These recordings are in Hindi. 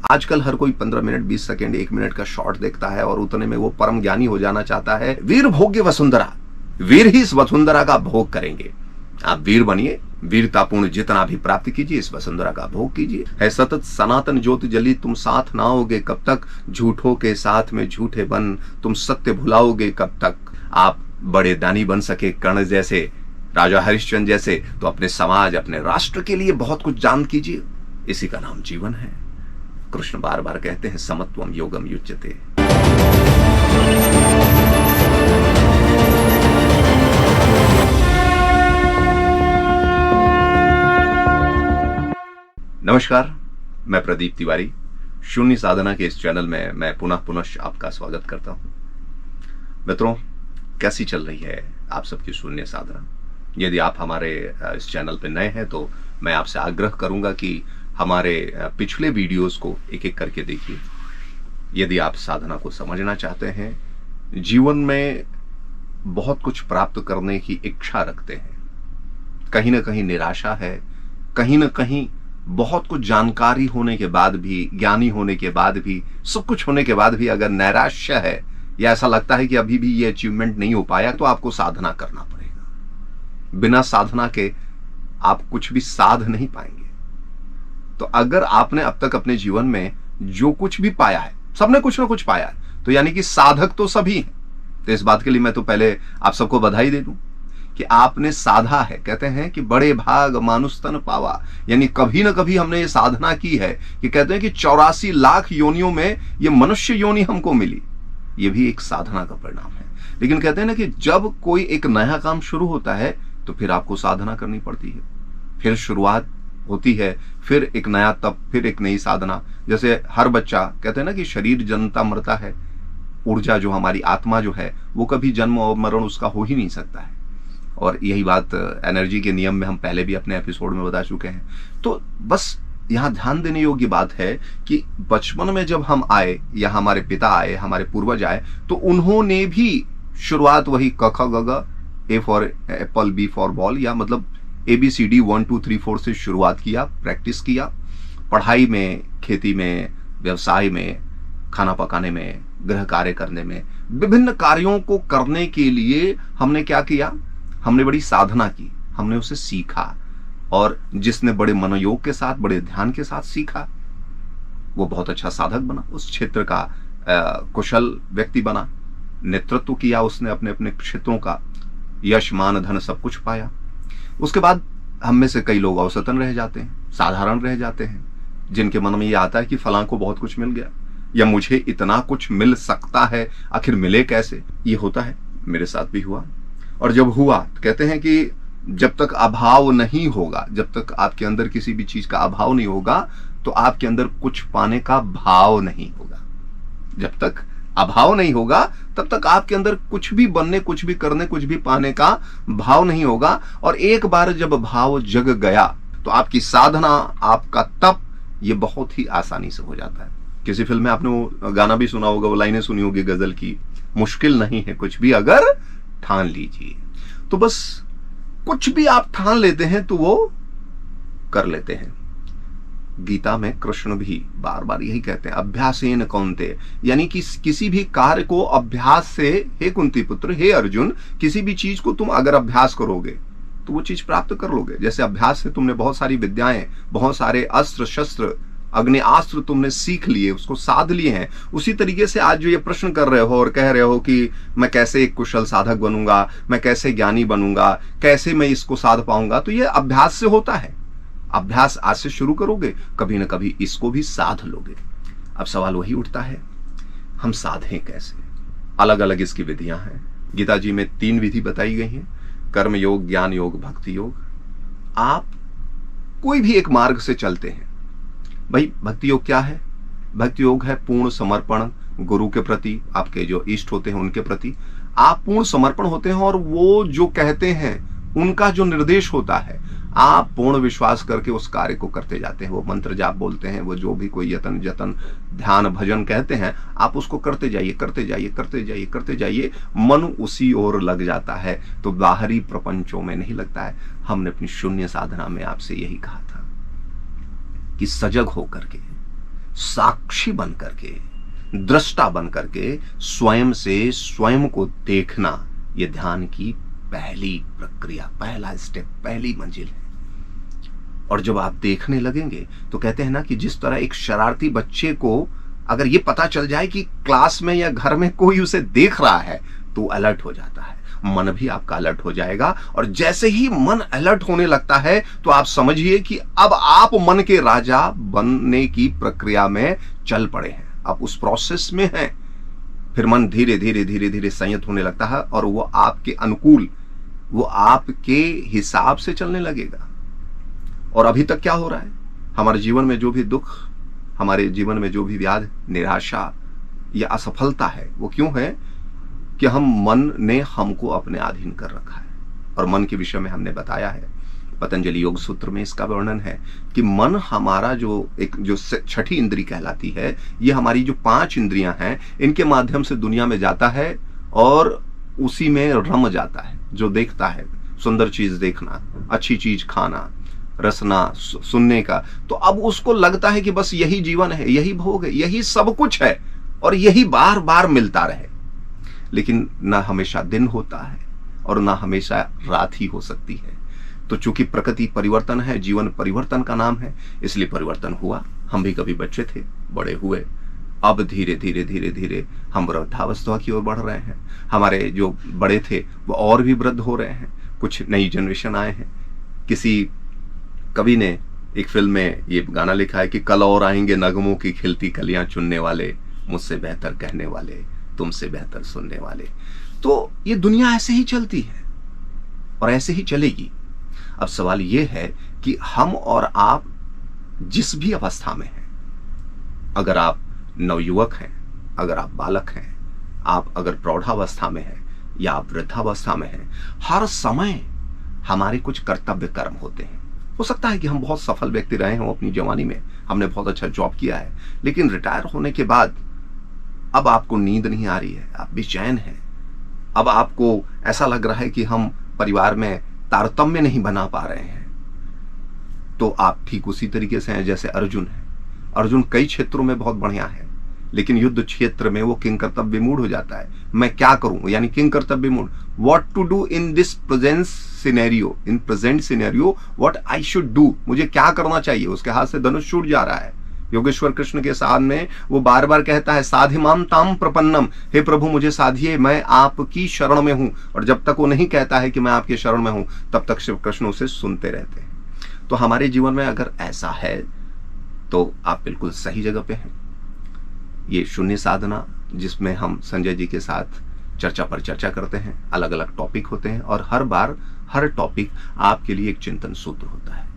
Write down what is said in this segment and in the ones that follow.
आजकल हर कोई 15 मिनट 20 सेकंड 1 मिनट का शॉर्ट देखता है और उतने में वो परम ज्ञानी हो जाना चाहता है। वीर भोग्य वसुंधरा, वीर ही इस वसुंधरा का भोग करेंगे। आप वीर बनिए, वीरतापूर्ण जितना भी प्राप्त कीजिए, इस वसुंधरा का भोग कीजिए। है सतत सनातन ज्योति जली, तुम साथ ना होगे कब तक, झूठों के साथ में झूठे बन तुम सत्य भुलाओगे कब तक। आप बड़े दानी बन सके कर्ण जैसे, राजा हरिश्चंद्र जैसे, तो अपने समाज अपने राष्ट्र के लिए बहुत कुछ दान कीजिए। इसी का नाम जीवन है। कृष्ण बार बार कहते हैं समत्वम योगम युज्यते। नमस्कार, मैं प्रदीप तिवारी शून्य साधना के इस चैनल में मैं पुनः आपका स्वागत करता हूं। मित्रों, कैसी चल रही है आप सबकी शून्य साधना? यदि आप हमारे इस चैनल पर नए हैं तो मैं आपसे आग्रह करूंगा कि हमारे पिछले वीडियोस को एक एक करके देखिए। यदि आप साधना को समझना चाहते हैं, जीवन में बहुत कुछ प्राप्त करने की इच्छा रखते हैं, कहीं ना कहीं निराशा है, कहीं ना कहीं बहुत कुछ जानकारी होने के बाद भी, ज्ञानी होने के बाद भी, सब कुछ होने के बाद भी अगर नैराश्य है या ऐसा लगता है कि अभी भी ये अचीवमेंट नहीं हो पाया, तो आपको साधना करना पड़ेगा। बिना साधना के आप कुछ भी साध नहीं पाएंगे। तो अगर आपने अब तक अपने जीवन में जो कुछ भी पाया है, सबने कुछ ना कुछ पाया है, तो यानी कि साधक तो सभी हैं। तो इस बात के लिए मैं तो पहले आप सबको बधाई दे दूं कि आपने साधा है। कहते हैं कि बड़े भाग मानुष तन पावा, यानी कभी ना कभी हमने ये साधना की है कि कहते हैं कि 84 लाख योनियों में ये मनुष्य योनि हमको मिली। ये भी एक साधना का परिणाम है। लेकिन कहते हैं ना कि जब कोई एक नया काम शुरू होता है तो फिर आपको साधना करनी पड़ती है, फिर शुरुआत होती है, फिर एक नया तप, फिर एक नई साधना। जैसे हर बच्चा, कहते हैं ना कि शरीर जन्मता मरता है, ऊर्जा जो हमारी आत्मा जो है वो कभी जन्म और मरण उसका हो ही नहीं सकता है। और यही बात एनर्जी के नियम में हम पहले भी अपने एपिसोड में बता चुके हैं। तो बस यहाँ ध्यान देने योग्य बात है कि बचपन में जब हम आए या हमारे पिता आए, हमारे पूर्वज आए, तो उन्होंने भी शुरुआत वही क ख ग घ, A for apple, B for ball, या मतलब ABCD 1 2 3 4 से शुरुआत किया, प्रैक्टिस किया। पढ़ाई में, खेती में, व्यवसाय में, खाना पकाने में, गृह कार्य करने में, विभिन्न कार्यों को करने के लिए हमने क्या किया? हमने बड़ी साधना की, हमने उसे सीखा। और जिसने बड़े मनोयोग के साथ, बड़े ध्यान के साथ सीखा, वो बहुत अच्छा साधक बना, उस क्षेत्र का कुशल व्यक्ति बना, नेतृत्व किया उसने अपने अपने क्षेत्रों का, यश मान धन सब कुछ पाया। उसके बाद हम में से कई लोग औसतन रह जाते हैं, साधारण रह जाते हैं, जिनके मन में ये आता है कि फलां को बहुत कुछ मिल गया या मुझे इतना कुछ मिल सकता है, आखिर मिले कैसे? ये होता है, मेरे साथ भी हुआ। और जब हुआ तो कहते हैं कि जब तक अभाव नहीं होगा, जब तक आपके अंदर किसी भी चीज का अभाव नहीं होगा, तो आपके अंदर कुछ पाने का भाव नहीं होगा। जब तक अभाव नहीं होगा तब तक आपके अंदर कुछ भी बनने, कुछ भी करने, कुछ भी पाने का भाव नहीं होगा। और एक बार जब भाव जग गया तो आपकी साधना, आपका तप, ये बहुत ही आसानी से हो जाता है। किसी फिल्म में आपने वो गाना भी सुना होगा, वो लाइनें सुनी होगी गजल की, मुश्किल नहीं है कुछ भी अगर ठान लीजिए। तो बस कुछ भी आप ठान लेते हैं तो वो कर लेते हैं। गीता में कृष्ण भी बार बार यही कहते हैं, अभ्यासेन कौन्तेय, यानी कि किसी भी कार्य को अभ्यास से, हे कुंती पुत्र, हे अर्जुन, किसी भी चीज को तुम अगर अभ्यास करोगे तो वो चीज प्राप्त कर लोगे। जैसे अभ्यास से तुमने बहुत सारी विद्याएं, बहुत सारे अस्त्र शस्त्र, अग्निआस्त्र तुमने सीख लिए, उसको साध लिए हैं, उसी तरीके से आज जो ये प्रश्न कर रहे हो और कह रहे हो कि मैं कैसे एक कुशल साधक बनूंगा, मैं कैसे ज्ञानी बनूंगा, कैसे मैं इसको साध पाऊंगा, तो ये अभ्यास से होता है। अभ्यास आज से शुरू करोगे, कभी ना कभी इसको भी साध लोगे। अब सवाल वही उठता है, हम साधें कैसे? अलग अलग इसकी विधियां हैं। गीता जी में 3 विधि बताई गई हैं, कर्म योग, ज्ञान योग, भक्ति योग। आप कोई भी एक मार्ग से चलते हैं। भाई, भक्ति योग क्या है? भक्ति योग है पूर्ण समर्पण गुरु के प्रति, आपके जो इष्ट होते हैं उनके प्रति आप पूर्ण समर्पण होते हैं, और वो जो कहते हैं, उनका जो निर्देश होता है, आप पूर्ण विश्वास करके उस कार्य को करते जाते हैं। वो मंत्र जाप बोलते हैं, वो जो भी कोई यतन जतन ध्यान भजन कहते हैं, आप उसको करते जाइए, करते जाइए, करते जाइए, करते जाइए। मन उसी ओर लग जाता है, तो बाहरी प्रपंचों में नहीं लगता है। हमने अपनी शून्य साधना में आपसे यही कहा था कि सजग होकर के साक्षी बन करके, दृष्टा बन करके स्वयं से स्वयं को देखना, यह ध्यान की पहली प्रक्रिया, पहला स्टेप, पहली मंजिल है। और जब आप देखने लगेंगे तो कहते हैं ना कि जिस तरह एक शरारती बच्चे को अगर ये पता चल जाए कि क्लास में या घर में कोई उसे देख रहा है तो अलर्ट हो जाता है, मन भी आपका अलर्ट हो जाएगा। और जैसे ही मन अलर्ट होने लगता है तो आप समझिए कि अब आप मन के राजा बनने की प्रक्रिया में चल पड़े हैं, आप उस प्रोसेस में हैं। फिर मन धीरे धीरे धीरे धीरे संयत होने लगता है और वो आपके अनुकूल, वो आपके हिसाब से चलने लगेगा। और अभी तक क्या हो रहा है, हमारे जीवन में जो भी दुख, हमारे जीवन में जो भी व्याधि, निराशा या असफलता है, वो क्यों है कि मन ने हमको अपने अधीन कर रखा है। और मन के विषय में हमने बताया है, पतंजलि योग सूत्र में इसका वर्णन है कि मन हमारा जो छठी इंद्री कहलाती है, ये हमारी जो 5 इंद्रियां हैं, इनके माध्यम से दुनिया में जाता है और उसी में रम जाता है। जो देखता है, सुंदर चीज देखना, अच्छी चीज खाना, रसना, सुनने का, तो अब उसको लगता है कि बस यही जीवन है, यही भोग है, यही सब कुछ है और यही बार बार मिलता रहे। लेकिन ना हमेशा दिन होता है और ना हमेशा रात ही हो सकती है। तो चूंकि प्रकृति परिवर्तन है, जीवन परिवर्तन का नाम है, इसलिए परिवर्तन हुआ। हम भी कभी बच्चे थे, बड़े हुए, अब धीरे धीरे धीरे धीरे हम वृद्धावस्था की ओर बढ़ रहे हैं। हमारे जो बड़े थे वो और भी वृद्ध हो रहे हैं, कुछ नई जनरेशन आए हैं। किसी कवि ने एक फिल्म में ये गाना लिखा है कि कल और आएंगे नगमों की खिलती कलियां चुनने वाले, मुझसे बेहतर कहने वाले, तुमसे बेहतर सुनने वाले। तो ये दुनिया ऐसे ही चलती है और ऐसे ही चलेगी। अब सवाल ये है कि हम और आप जिस भी अवस्था में हैं, अगर आप नवयुवक हैं, अगर आप बालक हैं, आप अगर प्रौढ़ावस्था में हैं या आप वृद्धावस्था में हैं, हर समय हमारे कुछ कर्तव्य कर्म होते हैं। हो सकता है कि हम बहुत सफल व्यक्ति रहे हों अपनी जवानी में, हमने बहुत अच्छा जॉब किया है, लेकिन रिटायर होने के बाद अब आपको नींद नहीं आ रही है, आप बेचैन हैं। अब आपको ऐसा लग रहा है कि हम परिवार में तारतम्य नहीं बना पा रहे हैं। तो आप ठीक उसी तरीके से हैं जैसे अर्जुन है। अर्जुन कई क्षेत्रों में बहुत बढ़िया है, लेकिन युद्ध क्षेत्र में वो किंग कर्तव्य विमूढ़ हो जाता है। मैं क्या करूं, यानी किंग कर्तव्य विमूढ़, what to do in this present scenario, what I should do, मुझे क्या करना चाहिए। उसके हाथ से धनुष छूट जा रहा है। योगेश्वर कृष्ण के साथ में वो बार बार कहता है साधिमाम ताम प्रपन्नम, हे प्रभु मुझे साधिए, मैं आपकी शरण में हूं। और जब तक वो नहीं कहता है कि मैं आपके शरण में हूं, तब तक शिव कृष्ण उसे सुनते रहते हैं। तो हमारे जीवन में अगर ऐसा है तो आप बिल्कुल सही जगह पे हैं। ये शून्य साधना, जिसमें हम संजय जी के साथ चर्चा पर चर्चा करते हैं, अलग अलग टॉपिक होते हैं और हर बार हर टॉपिक आपके लिए एक चिंतन सूत्र होता है।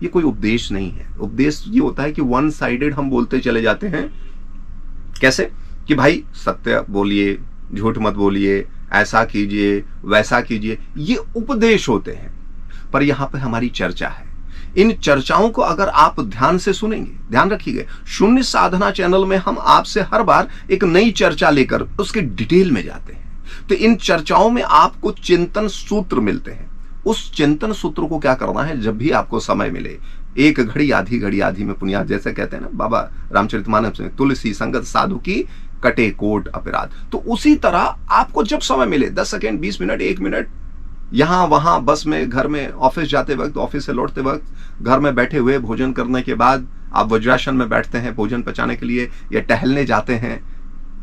ये कोई उपदेश नहीं है। उपदेश ये होता है कि वन साइडेड हम बोलते चले जाते हैं। कैसे कि भाई सत्य बोलिए, झूठ मत बोलिए, ऐसा कीजिए, वैसा कीजिए, ये उपदेश होते हैं। पर यहां पे हमारी चर्चा है। इन चर्चाओं को अगर आप ध्यान से सुनेंगे, ध्यान रखिएगा, शून्य साधना चैनल में हम आपसे हर बार एक नई चर्चा लेकर उसके डिटेल में जाते हैं। तो इन चर्चाओं में आपको चिंतन सूत्र मिलते हैं। उस चिंतन सूत्र को क्या करना है, जब भी आपको समय मिले, एक घड़ी आधी में पुनियाद, जैसे कहते हैं ना बाबा रामचरितमानस में, तुलसी संगत साधु की कटे कोट अपराध। तो उसी तरह आपको जब समय मिले, 10 सेकेंड, 20 मिनट, 1 मिनट, यहां वहां, बस में, घर में, ऑफिस जाते वक्त, ऑफिस से लौटते वक्त, घर में बैठे हुए भोजन करने के बाद आप वज्रासन में बैठते हैं भोजन पचाने के लिए, या टहलने जाते हैं,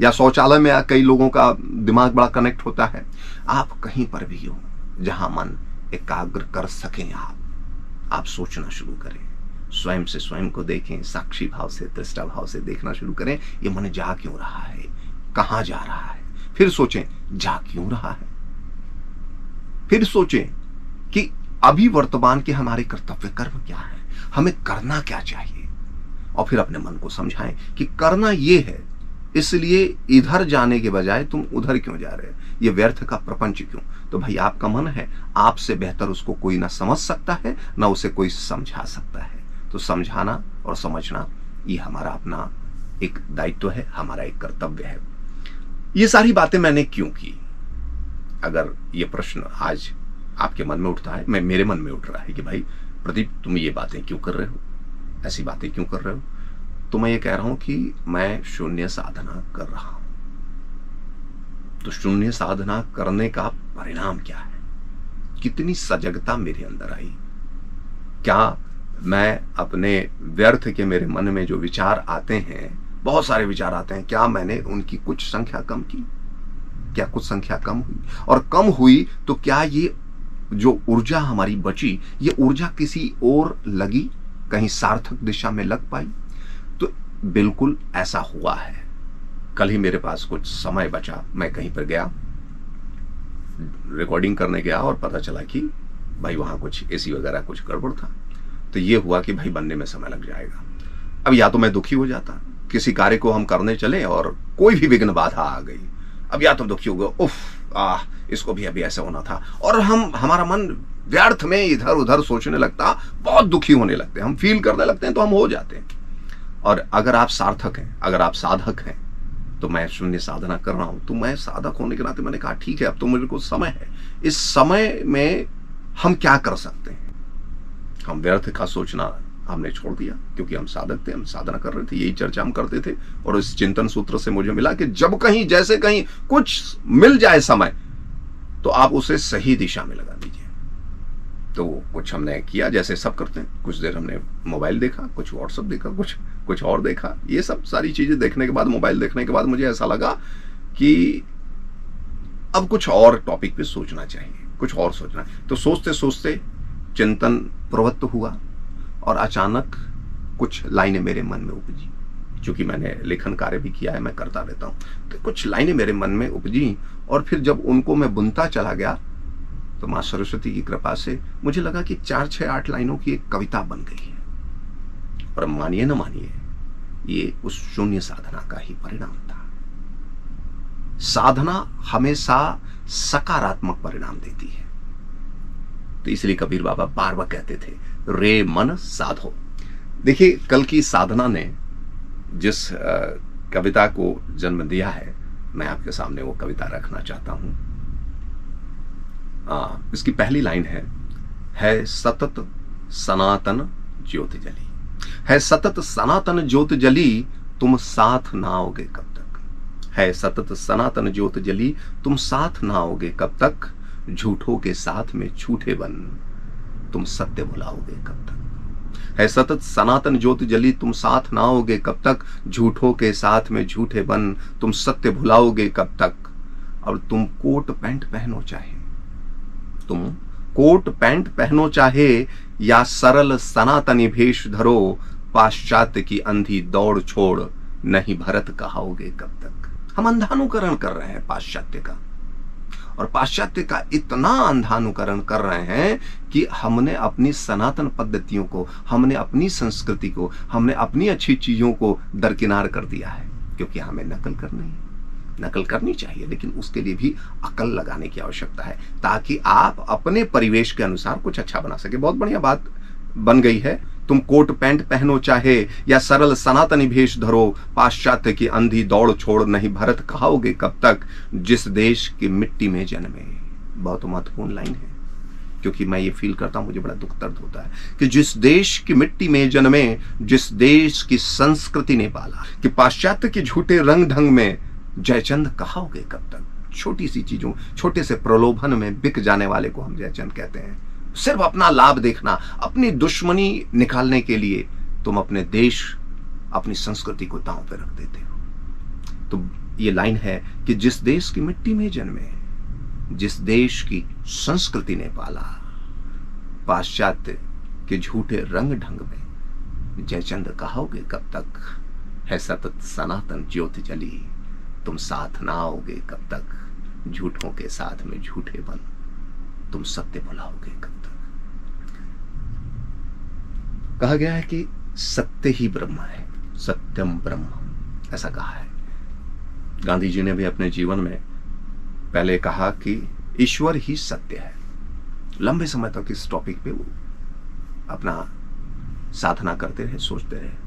या शौचालय में कई लोगों का दिमाग बड़ा कनेक्ट होता है। आप कहीं पर भी हो जहां मन एकाग्र कर सकें, आप सोचना शुरू करें, स्वयं से स्वयं को देखें, साक्षी भाव से, दृष्टा भाव से देखना शुरू करें। ये मन जा क्यों रहा है, कहां जा रहा है, फिर सोचें जा क्यों रहा है, फिर सोचें कि अभी वर्तमान के हमारे कर्तव्य कर्म क्या है, हमें करना क्या चाहिए, और फिर अपने मन को समझाएं कि करना ये है, इसलिए इधर जाने के बजाय तुम उधर क्यों जा रहे हो, ये व्यर्थ का प्रपंच क्यों। तो भाई आपका मन है, आपसे बेहतर उसको कोई ना समझ सकता है, ना उसे कोई समझा सकता है। तो समझाना और समझना ये हमारा अपना एक दायित्व है, हमारा एक कर्तव्य है। ये सारी बातें मैंने क्यों की, अगर ये प्रश्न आज आपके मन में उठता है, मेरे मन में उठ रहा है कि भाई प्रदीप तुम ये बातें क्यों कर रहे हो, ऐसी बातें क्यों कर रहे हो, तो मैं ये कह रहा हूं कि मैं शून्य साधना कर रहा हूं। तो शून्य साधना करने का परिणाम क्या है? कितनी सजगता मेरे अंदर आई? क्या मैं अपने व्यर्थ के मेरे मन में जो विचार आते हैं, बहुत सारे विचार आते हैं, क्या मैंने उनकी कुछ संख्या कम की? क्या कुछ संख्या कम हुई? और कम हुई तो क्या ये जो ऊर्जा हमारी बची, ये ऊर्जा किसी और लगी, कहीं सार्थक दिशा में लग पाई? तो बिल्कुल ऐसा हुआ है। कल ही मेरे पास कुछ समय बचा, मैं कहीं पर गया, रिकॉर्डिंग करने गया और पता चला कि भाई वहां कुछ एसी वगैरह कुछ गड़बड़ था। तो ये हुआ कि भाई बनने में समय लग जाएगा। अब या तो मैं दुखी हो जाता, किसी कार्य को हम करने चले और कोई भी विघ्न बाधा आ गई, अब या तो दुखी हो गया, उफ इसको भी अभी ऐसा होना था, और हमारा मन व्यर्थ में इधर उधर सोचने लगता, बहुत दुखी होने लगते हैं, हम फील करने लगते हैं, तो हम हो जाते हैं। और अगर आप सार्थक हैं, अगर आप साधक हैं, तो मैं शून्य साधना कर रहा हूं, तो मैं साधक होने के नाते मैंने कहा ठीक है, अब तो मेरे को समय है, इस समय में हम क्या कर सकते हैं? हम व्यर्थ का सोचना हमने छोड़ दिया, क्योंकि हम साधक थे, हम साधना कर रहे थे, यही चर्चा हम करते थे। और इस चिंतन सूत्र से मुझे मिला कि जब कहीं जैसे कहीं कुछ मिल जाए समय, तो आप उसे सही दिशा में लगा दीजिए। तो कुछ हमने किया जैसे सब करते हैं, कुछ देर हमने मोबाइल देखा, कुछ व्हाट्सएप देखा, कुछ और देखा। ये सब सारी चीजें देखने के बाद, मोबाइल देखने के बाद मुझे ऐसा लगा कि अब कुछ और टॉपिक पे सोचना चाहिए, कुछ और सोचना। तो सोचते सोचते चिंतन प्रवृत्त हुआ और अचानक कुछ लाइनें मेरे मन में उपजी। चूंकि मैंने लेखन कार्य भी किया है, मैं करता रहता हूं, तो कुछ लाइनें मेरे मन में उपजी, और फिर जब उनको मैं बुनता चला गया तो मां सरस्वती की कृपा से मुझे लगा कि 4, 6, 8 लाइनों की एक कविता बन गई है। पर मानिए न मानिए, ये उस शून्य साधना का ही परिणाम था। साधना हमेशा सकारात्मक परिणाम देती है। तो इसलिए कबीर बाबा बार बार कहते थे, रे मन साधो। देखिए, कल की साधना ने जिस कविता को जन्म दिया है, मैं आपके सामने वो कविता रखना चाहता हूं। इसकी पहली लाइन है सतत सनातन ज्योति जली। है सतत सनातन ज्योति जली, तुम साथ ना आओगे कब तक। है सतत सनातन ज्योति जली, तुम साथ ना आओगे कब तक। झूठों के साथ में झूठे बन, तुम सत्य भुलाओगे कब तक। है सतत सनातन ज्योति जली, तुम साथ ना आओगे कब तक। झूठों के साथ में झूठे बन, तुम सत्य भुलाओगे कब तक। और तुम कोट पैंट पहनो चाहे, तुम कोट पैंट पहनो चाहे, या सरल सनातनी भेष धरो। पाश्चात्य की अंधी दौड़ छोड़, नहीं भरत कहाओगे कब तक। हम अंधानुकरण कर रहे हैं पाश्चात्य का, और पाश्चात्य का इतना अंधानुकरण कर रहे हैं कि हमने अपनी सनातन पद्धतियों को, हमने अपनी संस्कृति को, हमने अपनी अच्छी चीजों को दरकिनार कर दिया है। क्योंकि हमें नकल करनी है, नकल करनी चाहिए, लेकिन उसके लिए भी अकल लगाने की आवश्यकता है, ताकि आप अपने परिवेश के अनुसार कुछ अच्छा बना सके। बहुत बढ़िया बात बन गई है। तुम कोट पैंट पहनो चाहे, या सरल सनातनी भेष धरो। पाश्चात्य की अंधी दौड़ छोड़, नहीं भरत कहाओगे कब तक। जिस देश की मिट्टी में जन्मे। बहुत महत्वपूर्ण लाइन है, क्योंकि मैं ये फील करता हूं, मुझे बड़ा दुख दर्द होता है कि जिस देश की मिट्टी में जन्मे, जिस देश की संस्कृति ने पाला, कि पाश्चात्य के झूठे रंग ढंग में जयचंद कहाओगे कब तक। छोटी सी चीजों, छोटे से प्रलोभन में बिक जाने वाले को हम जयचंद कहते हैं। सिर्फ अपना लाभ देखना, अपनी दुश्मनी निकालने के लिए तुम अपने देश, अपनी संस्कृति को दांव पे रख देते हो। तो ये लाइन है कि जिस देश की मिट्टी में जन्मे, जिस देश की संस्कृति ने पाला, पाश्चात्य के झूठे रंग ढंग में जयचंद कहाओगे कब तक। है सतत सनातन ज्योति जली, तुम साथ ना आओगे कब तक। झूठों के साथ में झूठे बन, तुम सत्य भुलाओगे कब तक। कहा गया है कि सत्य ही ब्रह्म है, सत्यम ब्रह्म, ऐसा कहा है। गांधी जी ने भी अपने जीवन में पहले कहा कि ईश्वर ही सत्य है। लंबे समय तक इस टॉपिक पे वो अपना साधना करते रहे, सोचते रहे।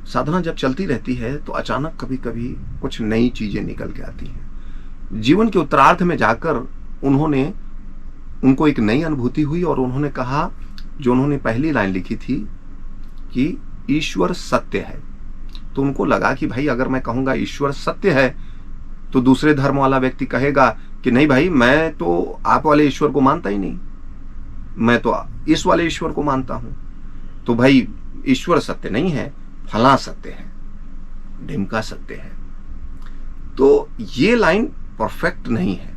साधना जब चलती रहती है तो अचानक कभी कभी कुछ नई चीजें निकल के आती हैं। जीवन के उत्तरार्ध में जाकर उनको एक नई अनुभूति हुई, और उन्होंने कहा, जो उन्होंने पहली लाइन लिखी थी कि ईश्वर सत्य है। तो उनको लगा कि भाई अगर मैं कहूंगा ईश्वर सत्य है तो दूसरे धर्म वाला व्यक्ति कहेगा कि नहीं भाई, मैं तो आप वाले ईश्वर को मानता ही नहीं, मैं तो इस वाले ईश्वर को मानता हूं। तो भाई ईश्वर सत्य नहीं है, फला सत्य है, ढिमका सत्य है। तो ये लाइन परफेक्ट नहीं है,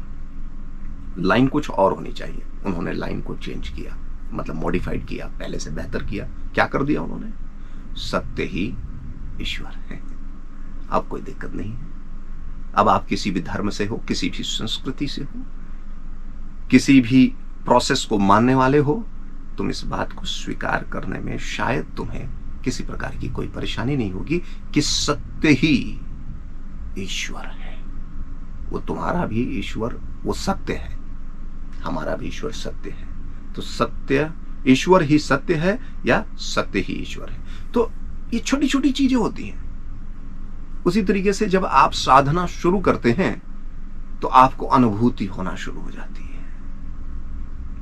लाइन कुछ और होनी चाहिए। उन्होंने लाइन को चेंज किया, मतलब मॉडिफाइड किया, पहले से बेहतर किया। क्या कर दिया उन्होंने? सत्य ही ईश्वर है। अब कोई दिक्कत नहीं है। अब आप किसी भी धर्म से हो, किसी भी संस्कृति से हो, किसी भी प्रोसेस को मानने वाले हो, तुम इस बात को स्वीकार करने में शायद तुम्हें किसी प्रकार की कोई परेशानी नहीं होगी कि सत्य ही ईश्वर है। वो तुम्हारा भी ईश्वर, वो सत्य है, हमारा भी ईश्वर सत्य है। तो सत्य, ईश्वर ही सत्य है या सत्य ही ईश्वर है। तो ये छोटी छोटी चीजें होती हैं। उसी तरीके से जब आप साधना शुरू करते हैं तो आपको अनुभूति होना शुरू हो जाती है।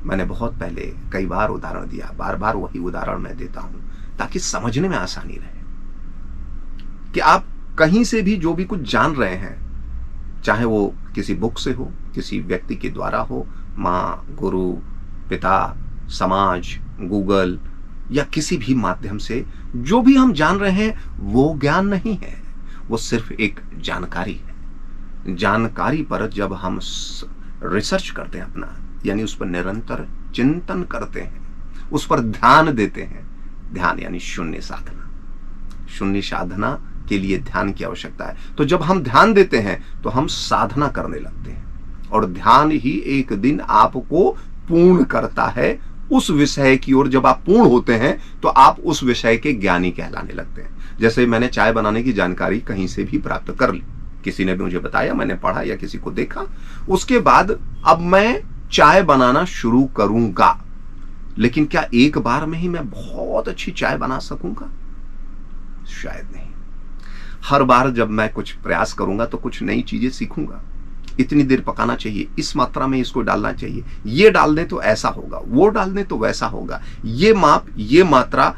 मैंने बहुत पहले कई बार उदाहरण दिया, बार बार वही उदाहरण मैं देता हूं ताकि समझने में आसानी रहे कि आप कहीं से भी जो भी कुछ जान रहे हैं, चाहे वो किसी बुक से हो, किसी व्यक्ति के द्वारा हो, माँ, गुरु, पिता, समाज, गूगल या किसी भी माध्यम से जो भी हम जान रहे हैं, वो ज्ञान नहीं है, वो सिर्फ एक जानकारी है। जानकारी पर जब हम रिसर्च करते हैं अपना, यानी उस पर निरंतर चिंतन करते हैं, उस पर ध्यान देते हैं, ध्यान यानी शून्य साधना, शून्य साधना के लिए ध्यान की आवश्यकता है। तो जब हम ध्यान देते हैं तो हम साधना करने लगते हैं और ध्यान ही एक दिन आपको पूर्ण करता है उस विषय की ओर। जब आप पूर्ण होते हैं तो आप उस विषय के ज्ञानी कहलाने लगते हैं। जैसे मैंने चाय बनाने की जानकारी कहीं से भी प्राप्त कर ली, किसी ने भी मुझे बताया, मैंने पढ़ा या किसी को देखा, उसके बाद अब मैं चाय बनाना शुरू करूंगा। लेकिन क्या एक बार में ही मैं बहुत अच्छी चाय बना सकूंगा? शायद नहीं। हर बार जब मैं कुछ प्रयास करूंगा तो कुछ नई चीजें सीखूंगा। इतनी देर पकाना चाहिए, इस मात्रा में इसको डालना चाहिए, ये डाल दें तो ऐसा होगा, वो डाल दें तो वैसा होगा, ये माप, ये मात्रा,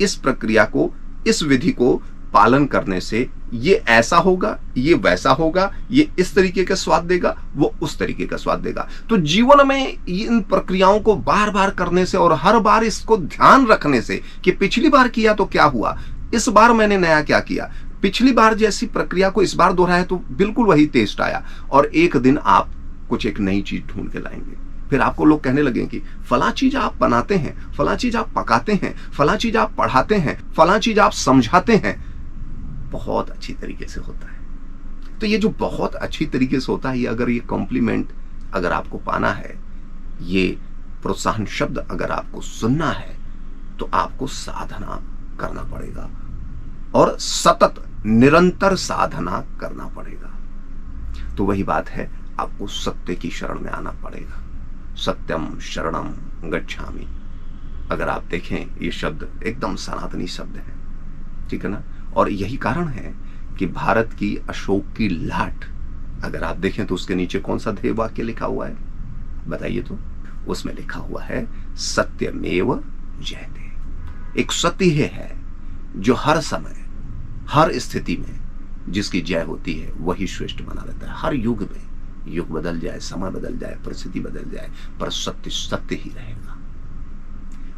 इस प्रक्रिया को, इस विधि को पालन करने से ये ऐसा होगा, ये वैसा होगा, ये इस तरीके का स्वाद देगा, वो उस तरीके का स्वाद देगा। तो जीवन में इन प्रक्रियाओं को बार बार करने से और हर बार इसको ध्यान रखने से कि पिछली बार किया तो क्या हुआ, इस बार मैंने नया क्या किया, पिछली बार जैसी प्रक्रिया को इस बार दोहराया तो बिल्कुल वही टेस्ट आया, और एक दिन आप कुछ एक नई चीज ढूंढ के लाएंगे। फिर आपको लोग कहने लगेंगे कि फला चीज आप बनाते हैं, फला चीज आप पकाते हैं, फला चीज आप पढ़ाते हैं, फला चीज आप समझाते हैं, बहुत अच्छी तरीके से होता है। तो ये जो बहुत अच्छी तरीके से होता है, अगर ये कॉम्प्लीमेंट अगर आपको पाना है, ये प्रोत्साहन शब्द अगर आपको सुनना है, तो आपको साधना करना पड़ेगा और सतत निरंतर साधना करना पड़ेगा। तो वही बात है, आपको सत्य की शरण में आना पड़ेगा। सत्यम शरणम गच्छामि। अगर आप देखें, ये शब्द एकदम सनातनी शब्द है, ठीक है ना। और यही कारण है कि भारत की अशोक की लाट अगर आप देखें तो उसके नीचे कौन सा ध्येय वाक्य लिखा हुआ है बताइए? तो उसमें लिखा हुआ है सत्यमेव जयते। एक सत्य है जो हर समय, हर स्थिति में जिसकी जय होती है वही श्रेष्ठ बना रहता है। हर युग में, युग बदल जाए, समय बदल जाए, परिस्थिति बदल जाए, पर सत्य सत्य ही रहेगा।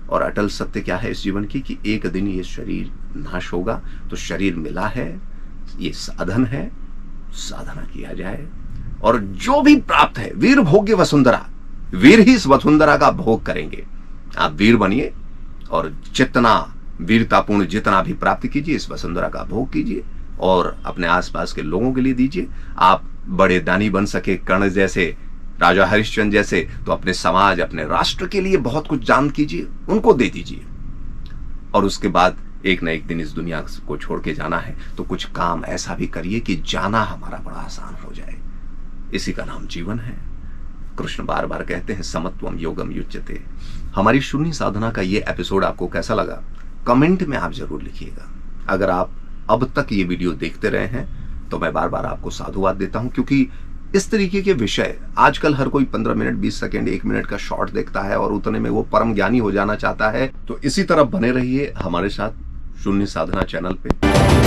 और अटल सत्य क्या है इस जीवन की कि एक दिन ये शरीर नाश होगा, तो शरीर मिला है, ये साधन है, साधना किया जाए और जो भी प्राप्त है, वीर भोग्य वसुंधरा, वीर ही इस वसुंधरा का भोग करेंगे। आप वीर बनिए और जितना वीरतापूर्ण जितना भी प्राप्त कीजिए, इस वसुंधरा का भोग कीजिए और अपने आसपास के लोगों के लिए दीजिए। आप बड़े दानी बन सके, कर्ण जैसे, राजा हरिश्चंद्र जैसे, तो अपने समाज, अपने राष्ट्र के लिए बहुत कुछ दान कीजिए, उनको दे दीजिए। और उसके बाद एक न एक दिन इस दुनिया को छोड़ के जाना है, तो कुछ काम ऐसा भी करिए कि जाना हमारा बड़ा आसान हो जाए। इसी का नाम जीवन है। कृष्ण बार बार कहते हैं समत्वम योगम युज्यते। हमारी शून्य साधना का ये एपिसोड आपको कैसा लगा, कमेंट में आप जरूर लिखिएगा। अगर आप अब तक ये वीडियो देखते रहे हैं तो मैं बार बार आपको साधुवाद देता हूं, क्योंकि इस तरीके के विषय आजकल हर कोई 15 मिनट, 20 सेकंड, 1 मिनट का शॉर्ट देखता है और उतने में वो परम ज्ञानी हो जाना चाहता है। तो इसी तरह बने रहिए हमारे साथ, शून्य साधना चैनल पे।